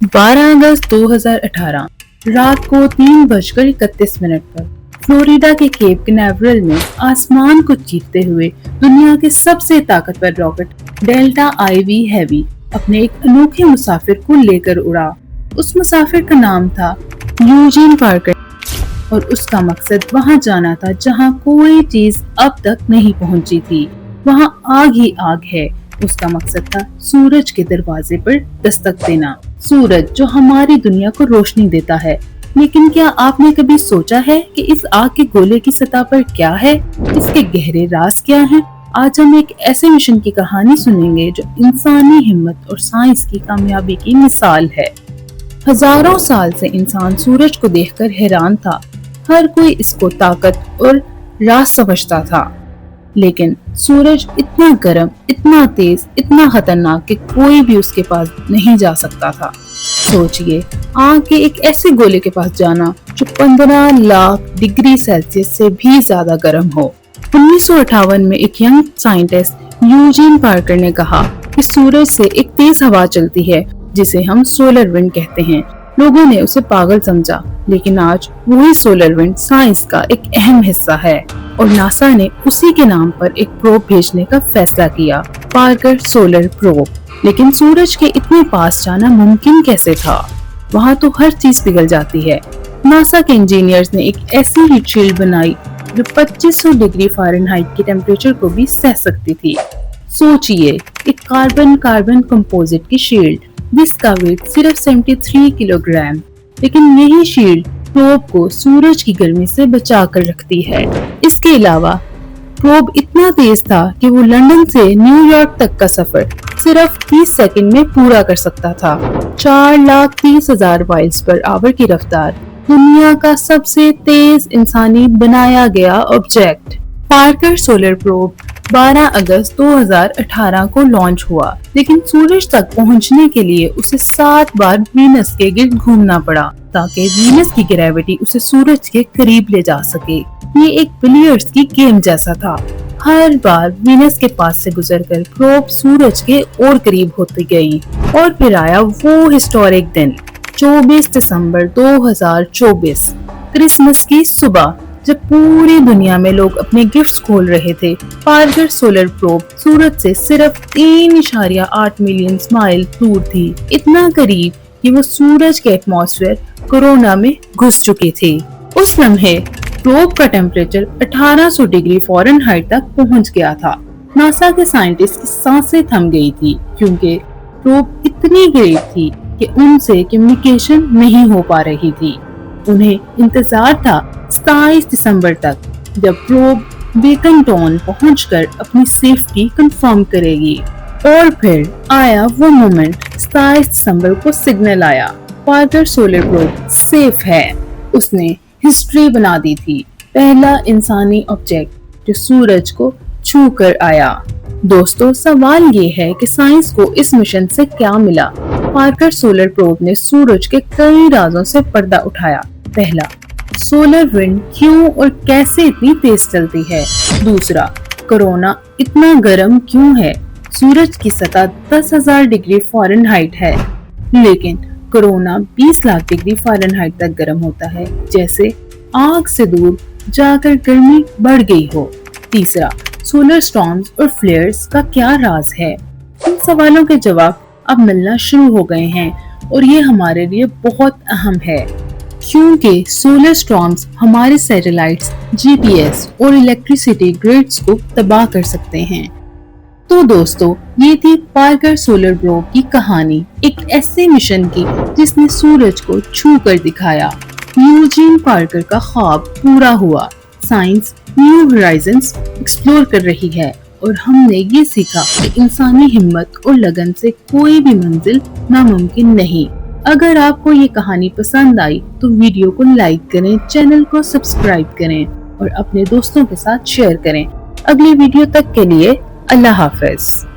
12 अगस्त 2018 रात को 3:31 पर फ्लोरिडा के केप कैनावरल में आसमान को चीरते हुए दुनिया के सबसे ताकतवर रॉकेट डेल्टा IV हैवी अपने एक अनोखे मुसाफिर को लेकर उड़ा। उस मुसाफिर का नाम था यूजीन पार्कर और उसका मकसद वहां जाना था जहां कोई चीज अब तक नहीं पहुंची थी। वहां आग ही आग है। उसका मकसद था सूरज के दरवाजे पर दस्तक देना। सूरज जो हमारी दुनिया को रोशनी देता है, लेकिन क्या आपने कभी सोचा है कि इस आग के गोले की सतह पर क्या है? इसके गहरे राज क्या हैं? आज हम एक ऐसे मिशन की कहानी सुनेंगे जो इंसानी हिम्मत और साइंस की कामयाबी की मिसाल है। हजारों साल से इंसान सूरज को देखकर हैरान था। हर कोई इसको ताकत और राज समझता था, लेकिन सूरज इतना गर्म, इतना तेज, इतना खतरनाक कि कोई भी उसके पास नहीं जा सकता था। सोचिए, आग के एक ऐसे गोले के पास जाना जो 15 लाख डिग्री सेल्सियस से भी ज्यादा गर्म हो। 1958 में एक यंग साइंटिस्ट यूजीन पार्कर ने कहा कि सूरज से एक तेज हवा चलती है जिसे हम सोलर विंड कहते हैं। लोगों ने उसे पागल समझा, लेकिन आज वही सोलर विंड साइंस का एक अहम हिस्सा है और नासा ने उसी के नाम पर एक प्रोब भेजने का फैसला किया, पार्कर सोलर प्रोब। लेकिन सूरज के इतने पास जाना मुमकिन कैसे था? वहाँ तो हर चीज पिघल जाती है। नासा के इंजीनियर्स ने एक ऐसी हीट शील्ड बनाई जो 2500 डिग्री फ़ारेनहाइट के टेम्परेचर को भी सह सकती थी। सोचिए, एक कार्बन कंपोजिट की शील्ड जिसका वेट सिर्फ 73 किलोग्राम, लेकिन यही शील्ड प्रोब को सूरज की गर्मी से बचा कर रखती है। इसके अलावा प्रोब इतना तेज था कि वो लंदन से न्यूयॉर्क तक का सफर सिर्फ 30 सेकंड में पूरा कर सकता था। 4,30,000 माइल्स पर आवर की रफ्तार, दुनिया का सबसे तेज इंसानी बनाया गया ऑब्जेक्ट। पार्कर सोलर प्रोब 12 अगस्त 2018 को लॉन्च हुआ, लेकिन सूरज तक पहुंचने के लिए उसे 7 बार वीनस के गिर्द घूमना पड़ा ताकि वीनस की ग्रेविटी उसे सूरज के करीब ले जा सके। ये एक बिलियर्ड्स की गेम जैसा था। हर बार वीनस के पास से गुजरकर प्रोब सूरज के और करीब होती गई और फिर आया वो हिस्टोरिक दिन, 24 दिसंबर 2024, क्रिसमस की सुबह, जब पूरी दुनिया में लोग अपने गिफ्ट्स खोल रहे थे। पार्कर सोलर प्रोब सूरज से सिर्फ 3.8 मिलियन माइल दूर थी, इतना करीब कि वो सूरज के एटमॉस्फेयर कोरोना में घुस चुके थे। उस लम्हे प्रोब का टेम्परेचर 1800 डिग्री फ़ारेनहाइट तक पहुंच गया था। नासा के साइंटिस्ट की सांसें थम गई थी, क्योंकि प्रोब इतनी करीब थी कि उनसे कम्युनिकेशन नहीं हो पा रही थी। उन्हें इंतजार था 27 दिसंबर तक, जब प्रोब बेकन टाउन पहुंचकर अपनी सेफ्टी कंफर्म करेगी। और फिर आया वो मोमेंट। 27 दिसंबर को सिग्नल आया, पार्कर सोलर प्रोब सेफ है। उसने हिस्ट्री बना दी थी, पहला इंसानी ऑब्जेक्ट जो सूरज को छू कर आया। दोस्तों, सवाल ये है कि साइंस को इस मिशन से क्या मिला? पार्कर सोलर प्रोब ने सूरज के कई राजों से पर्दा उठाया। पहला, सोलर विंड क्यों और कैसे इतनी तेज चलती है। दूसरा, कोरोना इतना गर्म क्यों है। सूरज की सतह 10,000 डिग्री फ़ारेनहाइट है, लेकिन कोरोना 20 लाख डिग्री फ़ारेनहाइट तक गर्म होता है, जैसे आग से दूर जाकर गर्मी बढ़ गई हो। तीसरा, सोलर स्टॉर्म्स और फ्लेयर्स का क्या राज है। इन सवालों के जवाब अब मिलना शुरू हो गए हैं और ये हमारे लिए बहुत अहम है, क्योंकि सोलर स्टॉर्म्स हमारे सैटेलाइट्स, GPS और इलेक्ट्रिसिटी ग्रिड्स को तबाह कर सकते हैं। तो दोस्तों, ये थी पार्कर सोलर प्रोब की कहानी, एक ऐसे मिशन की जिसने सूरज को छू कर दिखाया। यूजीन पार्कर का ख्वाब पूरा हुआ। साइंस न्यू होराइजन्स एक्सप्लोर कर रही है और हमने ये सीखा कि इंसानी हिम्मत और लगन से कोई भी मंजिल नामुमकिन नहीं। अगर आपको ये कहानी पसंद आई तो वीडियो को लाइक करें, चैनल को सब्सक्राइब करें और अपने दोस्तों के साथ शेयर करें। अगली वीडियो तक के लिए अल्लाह हाफ़िज़।